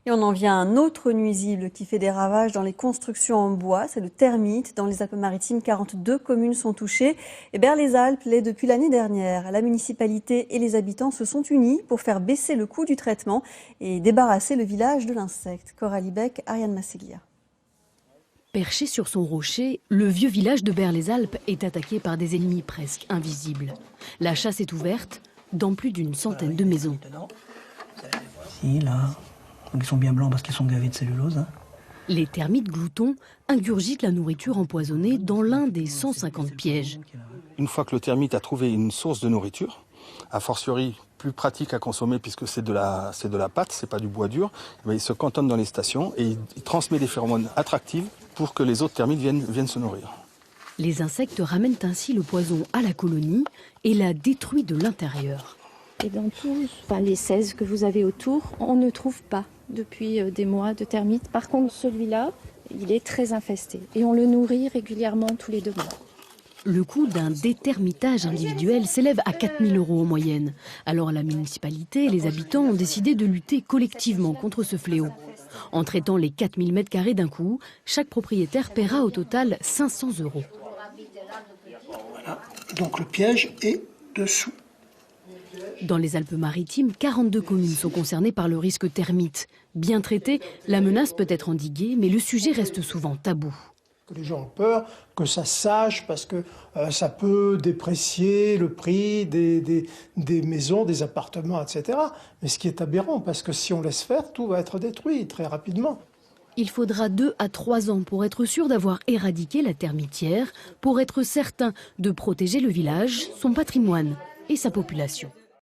Et on en vient à un autre nuisible qui fait des ravages dans les constructions en bois, c'est le termite. Dans les Alpes-Maritimes, 42 communes sont touchées. Et Berre-les-Alpes l'est depuis l'année dernière. La municipalité et les habitants se sont unis pour faire baisser le coût du traitement et débarrasser le village de l'insecte. Coralie Beck, Ariane Massiglia. Perché sur son rocher, le vieux village de Berre-les-Alpes est attaqué par des ennemis presque invisibles. La chasse est ouverte dans plus d'une centaine de maisons. Ici, là, ils sont bien blancs parce qu'ils sont gavés de cellulose. Hein. Les termites gloutons ingurgitent la nourriture empoisonnée dans l'un des 150 pièges. Une fois que le termite a trouvé une source de nourriture, a fortiori plus pratique à consommer puisque c'est de la pâte, c'est pas du bois dur, il se cantonne dans les stations et il transmet des phéromones attractives pour que les autres termites viennent se nourrir. Les insectes ramènent ainsi le poison à la colonie et la détruisent de l'intérieur. Et dans tous les 16 que vous avez autour, on ne trouve pas depuis des mois de termites. Par contre, celui-là, il est très infesté et on le nourrit régulièrement tous les 2 mois. Le coût d'un détermitage individuel s'élève à 4 000 € en moyenne. Alors la municipalité et les habitants ont décidé de lutter collectivement contre ce fléau. En traitant les 4 000 m² d'un coup, chaque propriétaire paiera au total 500 €. Voilà, donc le piège est dessous. Dans les Alpes-Maritimes, 42 communes sont concernées par le risque termite. Bien traitée, la menace peut être endiguée, mais le sujet reste souvent tabou. Les gens ont peur que ça sache parce que ça peut déprécier le prix des maisons, des appartements, etc. Mais ce qui est aberrant, parce que si on laisse faire, tout va être détruit très rapidement. Il faudra 2 à 3 ans pour être sûr d'avoir éradiqué la termitière, pour être certain de protéger le village, son patrimoine et sa population.